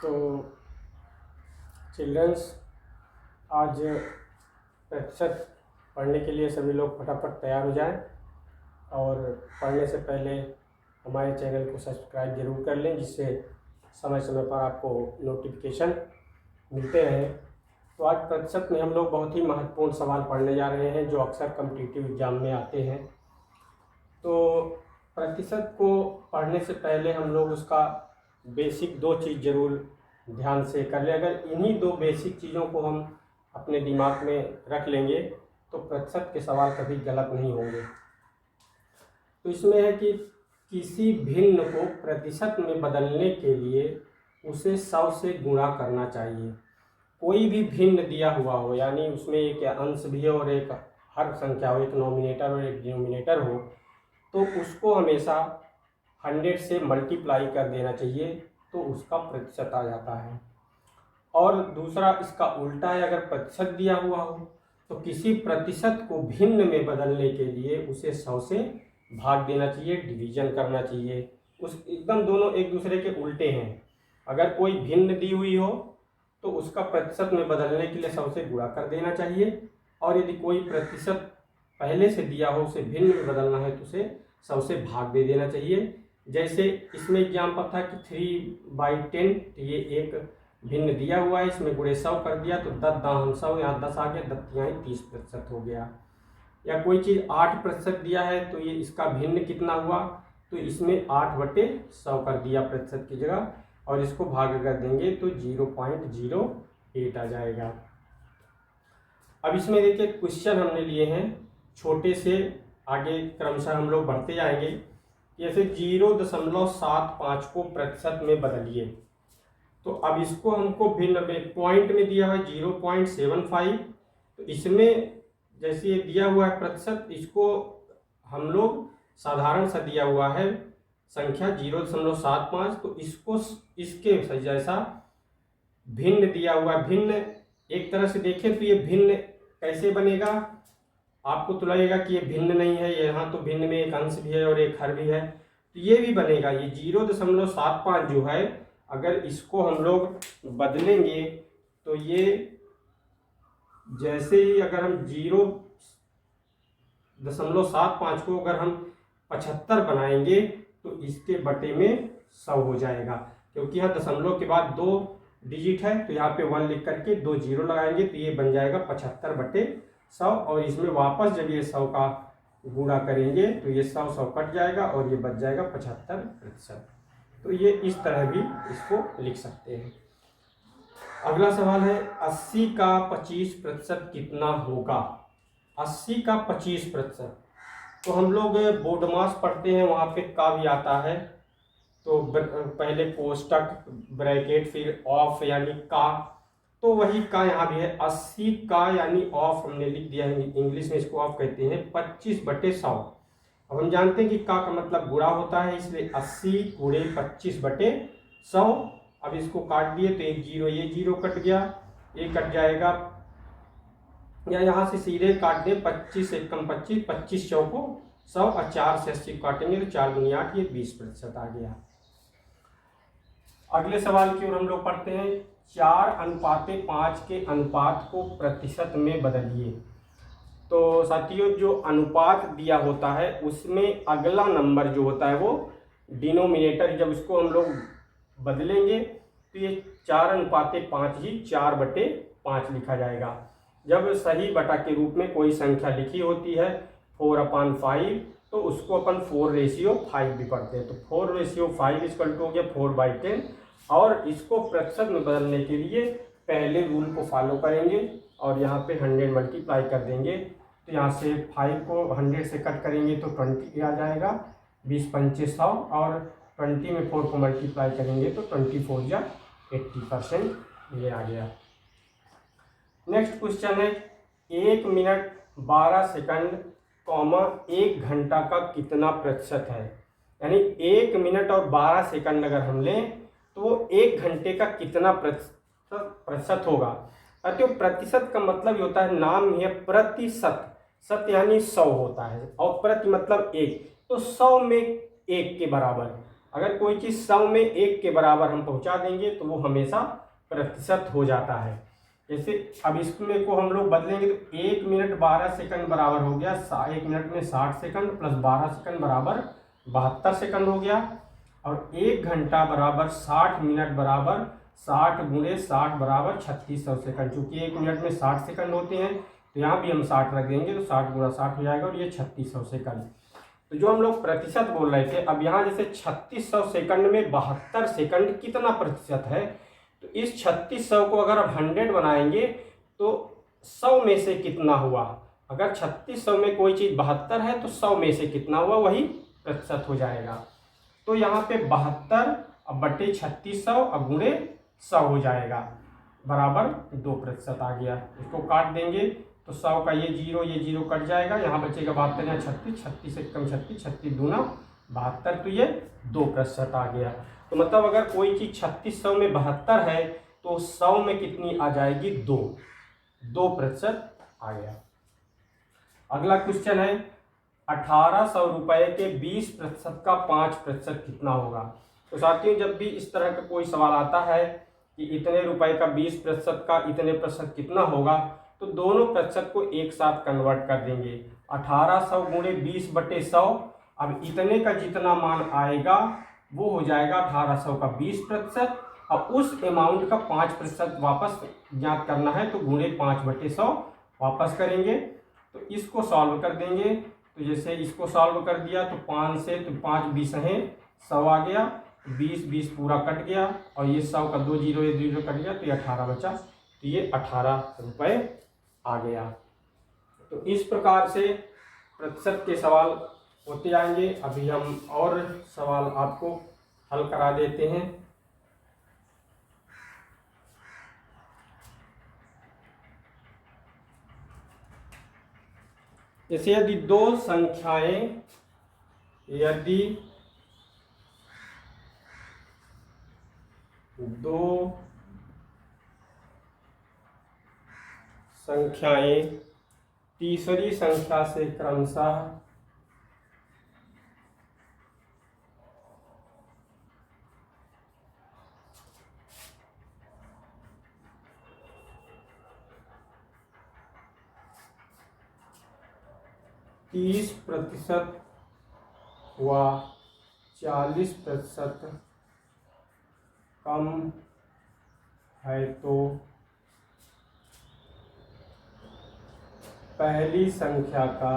तो चिल्ड्रंस, आज प्रतिशत पढ़ने के लिए सभी लोग फटाफट तैयार हो जाएं और पढ़ने से पहले हमारे चैनल को सब्सक्राइब ज़रूर कर लें, जिससे समय समय पर आपको नोटिफिकेशन मिलते रहें। तो आज प्रतिशत में हम लोग बहुत ही महत्वपूर्ण सवाल पढ़ने जा रहे हैं जो अक्सर कॉम्पिटिटिव एग्ज़ाम में आते हैं। तो प्रतिशत को पढ़ने से पहले हम लोग उसका बेसिक दो चीज़ ज़रूर ध्यान से कर लें। अगर इन्हीं दो बेसिक चीज़ों को हम अपने दिमाग में रख लेंगे तो प्रतिशत के सवाल कभी गलत नहीं होंगे। तो इसमें है कि किसी भिन्न को प्रतिशत में बदलने के लिए उसे 100 से गुणा करना चाहिए। कोई भी भिन्न दिया हुआ हो, यानी उसमें एक अंश भी हो और एक हर संख्या हो, एक नॉमिनेटर और एक डिनोमिनेटर हो, तो उसको हमेशा 100 से मल्टीप्लाई कर देना चाहिए, तो उसका प्रतिशत आ जाता है। और दूसरा इसका उल्टा है, अगर प्रतिशत दिया हुआ हो तो किसी प्रतिशत को भिन्न में बदलने के लिए उसे 100 से भाग देना चाहिए, डिवीजन करना चाहिए। उस एकदम दोनों एक दूसरे के उल्टे हैं। अगर कोई भिन्न दी हुई हो तो उसका प्रतिशत में बदलने के लिए 100 से गुणा कर देना चाहिए, और यदि कोई प्रतिशत पहले से दिया हो उसे भिन्न में बदलना है तो उसे 100 से भाग दे देना चाहिए। जैसे इसमें एग्जाम्पल था कि 3/10, ये एक भिन्न दिया हुआ है, इसमें गुणे 100 कर दिया तो 10 दाम 100, यहाँ 10 आ गया, 10 यहाँ 30% हो गया। या कोई चीज़ 8% दिया है तो ये इसका भिन्न कितना हुआ, तो इसमें 8/100 कर दिया प्रतिशत की जगह, और इसको भाग कर देंगे तो 0.08 आ जाएगा। अब इसमें देखिए क्वेश्चन हमने लिए हैं छोटे से, आगे क्रमशः हम लोग बढ़ते जाएंगे। जैसे 0.75 को प्रतिशत में बदलिए, तो अब इसको हमको भिन्न में पॉइंट में दिया है 0.75, तो इसमें जैसे ये दिया हुआ है प्रतिशत, इसको हम लोग साधारण सा दिया हुआ है संख्या 0.75, तो इसको इसके जैसा भिन्न दिया हुआ है। भिन्न एक तरह से देखें तो ये भिन्न कैसे बनेगा, आपको तो लगेगा कि ये भिन्न नहीं है, यहाँ तो भिन्न में एक अंश भी है और एक हर भी है, तो ये भी बनेगा। ये 0.75 जो है, अगर इसको हम लोग बदलेंगे तो ये जैसे ही अगर हम 0.75 को अगर हम 75 बनाएंगे तो इसके बटे में 100 हो जाएगा, क्योंकि यहाँ दशमलव के बाद 2 डिजिट है, तो यहाँ पे 1 लिख करके 2 0 लगाएंगे तो ये बन जाएगा 75/100, और इसमें वापस जब ये 100 का गुणा करेंगे तो ये 100 कट जाएगा और ये बच जाएगा 75%। तो ये इस तरह भी इसको लिख सकते हैं। अगला सवाल है 80 का 25% कितना होगा। 80 का 25%, तो हम लोग बोर्ड मास पढ़ते हैं, वहाँ पे का भी आता है, तो पहले कोष्टक ब्रैकेट फिर ऑफ यानी का, तो वही का यहाँ भी है। 80 का यानी ऑफ हमने लिख दिया है, इंग्लिश में इसको ऑफ कहते हैं, 25/100। अब हम जानते हैं कि का मतलब गुणा होता है, इसलिए 80 गुणे 25/100। अब इसको काट दिए तो एक 0, ये 0 कट गया, ये कट जाएगा, या यहाँ से सीधे काट दें 25 एकम 25, 25 चौको 100, और 4 से 80 काटेंगे तो 4 दूनी 8, ये 20% आ गया। अगले सवाल की ओर हम लोग पढ़ते हैं। 4:5 के अनुपात को प्रतिशत में बदलिए। तो साथियों, जो अनुपात दिया होता है उसमें अगला नंबर जो होता है वो डिनोमिनेटर, जब इसको हम लोग बदलेंगे तो ये 4:5 ही 4/5 लिखा जाएगा। जब सही बटा के रूप में कोई संख्या लिखी होती है 4/5, तो उसको अपन 4:5 भी पढ़ते हैं, तो 4:5 हो गया 4/10। और इसको प्रतिशत में बदलने के लिए पहले रूल को फॉलो करेंगे और यहाँ पे 100 मल्टीप्लाई कर देंगे, तो यहाँ से 5 को 100 से कट करेंगे तो 20 आ जाएगा, 20×5 100, और 20 में 4 को मल्टीप्लाई करेंगे तो 24 या 80%, ये आ गया। नेक्स्ट क्वेश्चन है 1 मिनट 12 सेकंड, 1 घंटा का कितना प्रतिशत है। यानी 1 मिनट और 12 सेकंड अगर हम लें तो वो 1 घंटे का कितना प्रतिशत होगा। अतः प्रतिशत का मतलब ये होता है, नाम है प्रतिशत, सत यानी 100 होता है, और प्रति मतलब 1, तो 100 में 1 के बराबर। अगर कोई चीज़ 100 में 1 के बराबर हम पहुंचा देंगे तो वो हमेशा प्रतिशत हो जाता है। जैसे अब इसमें को हम लोग बदलेंगे तो 1 मिनट 12 सेकंड बराबर हो गया 1 मिनट में 60 सेकंड प्लस 12 सेकंड बराबर 72 सेकंड हो गया। और 1 घंटा बराबर 60 मिनट बराबर 60 गुणे 60 बराबर 3600 सेकंड। चूँकि 1 मिनट में 60 सेकंड होते हैं तो यहाँ भी हम 60 रख देंगे तो 60 गुणा 60 हो जाएगा और ये 3600 सेकंड। तो जो हम लोग प्रतिशत बोल रहे थे, अब यहाँ जैसे 3600 सेकंड में 72 सेकंड कितना प्रतिशत है, तो इस 3600 को अगर हम 100 बनाएंगे तो 100 में से कितना हुआ। अगर 3600 में कोई चीज़ 72 है तो 100 में से कितना हुआ वही प्रतिशत हो जाएगा। तो यहाँ पे 72 अब बटे 3600 अब गुणे 100 हो जाएगा बराबर 2% आ गया। इसको काट देंगे तो 100 का ये जीरो कट जाएगा, यहाँ बचेगा 72 या 36, 36 से कम 36, 36 दूना 72, तो ये 2% आ गया। तो मतलब अगर कोई चीज़ 3600 में 72 है तो 100 में कितनी आ जाएगी 2% आ गया। अगला क्वेश्चन है 1800 रुपये के 20% का 5% कितना होगा। तो साथियों जब भी इस तरह का कोई सवाल आता है कि इतने रुपए का 20% का इतने प्रतिशत कितना होगा, तो दोनों प्रतिशत को एक साथ कन्वर्ट कर देंगे। 1800 गुणे 20/100, अब इतने का जितना मान आएगा वो हो जाएगा 1800 का 20%, और उस अमाउंट का 5% वापस ज्ञात करना है तो गुणे 5/100 वापस करेंगे। तो इसको सॉल्व कर देंगे। तो जैसे इसको सॉल्व कर दिया तो 5 से तो 5 20 हैं 100 आ गया, 20 पूरा कट गया और ये 100 का 2 जीरो ये 2 जीरो कट गया तो ये 18 बचा, तो ये 18 रुपये आ गया। तो इस प्रकार से प्रतिशत के सवाल होते आएंगे। अभी हम और सवाल आपको हल करा देते हैं। जैसे यदि दो संख्याएं तीसरी संख्या से क्रमशः %30 व 40% कम है तो पहली संख्या का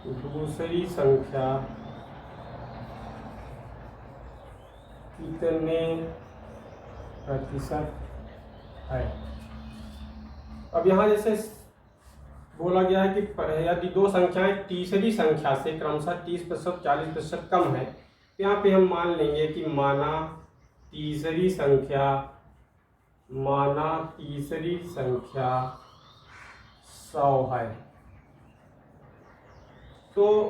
दूसरी संख्या कितने प्रतिशत है। अब यहाँ जैसे बोला गया है कि यदि दो संख्याएं तीसरी संख्या से क्रमशः 30% 40% कम है, तो यहाँ पे हम मान लेंगे कि माना तीसरी संख्या 100 है, तो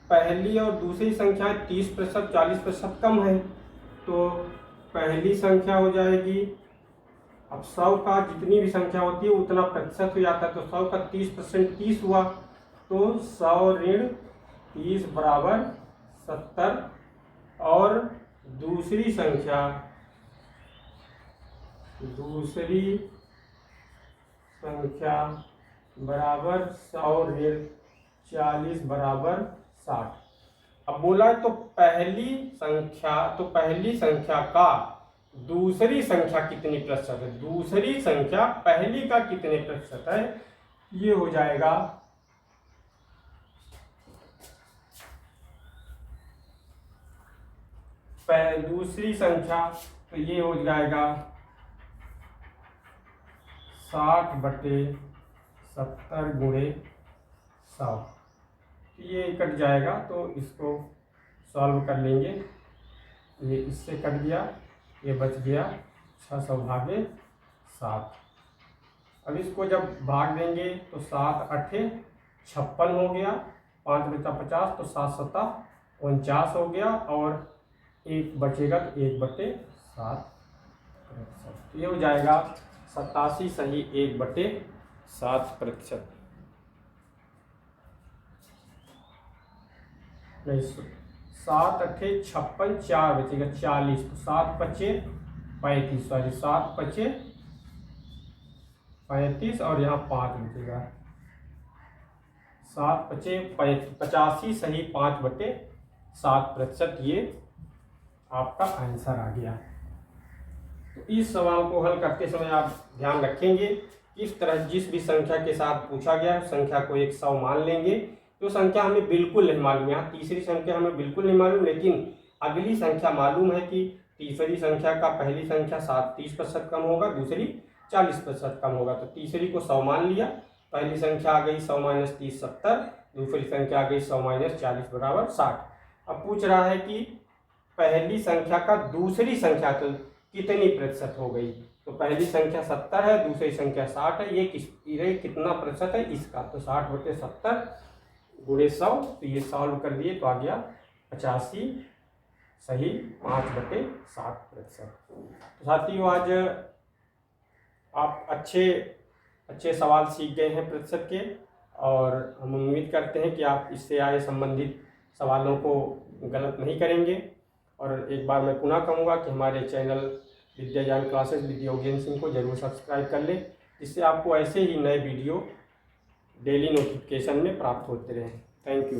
पहली और दूसरी संख्या 30% 40% कम है, तो पहली संख्या हो जाएगी। अब 100 का जितनी भी संख्या होती है उतना प्रतिशत हो जाता है, तो 100 का 30% 30 हुआ, तो 100 ऋण 30 बराबर 70, और दूसरी संख्या बराबर 100 ऋण 40 बराबर 60। अब बोला है तो पहली संख्या का दूसरी संख्या कितनी प्रतिशत है, दूसरी संख्या पहली का कितने प्रतिशत है, ये हो जाएगा दूसरी संख्या, तो ये हो जाएगा 60/70 गुणे 100, ये कट जाएगा तो इसको सॉल्व कर लेंगे। ये इससे कट गया, ये बच गया 600 भागे 7। अब इसको जब भाग देंगे तो 7 8 56 हो गया, 5 बचा 50, तो 7 7 49 हो गया, और 1 बचेगा तो 1/7। तो ये हो जाएगा 87 सही 1/7%। नहीं, 7 अट्ठे 56, 4 बचेगा 40, तो 7 पचे 35, सॉरी 7 पचे 35 और यहाँ 5 बचेगा, 7 पचे 85 सही 5/7%, ये आपका आंसर आ गया। तो इस सवाल को हल करते समय आप ध्यान रखेंगे किस तरह जिस भी संख्या के साथ पूछा गया है संख्या को 100 मान लेंगे। तो संख्या हमें बिल्कुल नहीं मालूम, यहाँ तीसरी संख्या हमें बिल्कुल नहीं मालूम, लेकिन अगली संख्या मालूम है कि तीसरी संख्या का पहली संख्या 30% कम होगा, दूसरी 40% कम होगा। तो तीसरी को 100 मान लिया, पहली संख्या आ गई 100 - 30 70, दूसरी संख्या आ गई 100 - 40 बराबर 60। अब पूछ रहा है कि पहली संख्या का दूसरी संख्या तो कितनी प्रतिशत हो गई। तो पहली संख्या 70 है, दूसरी संख्या 60 है, ये कितना प्रतिशत है इसका। तो 60/70 × 100, तो ये सॉल्व कर दिए तो आ गया 85 सही 5/7%। तो साथियों आज आप अच्छे सवाल सीख गए हैं प्रतिशत के, और हम उम्मीद करते हैं कि आप इससे आगे संबंधित सवालों को गलत नहीं करेंगे। और एक बार मैं पुनः कहूँगा कि हमारे चैनल विद्याज्ञान क्लासेस विद योगेन सिंह को जरूर सब्सक्राइब कर लें, जिससे आपको ऐसे ही नए वीडियो डेली नोटिफिकेशन में प्राप्त होते रहें। Thank you.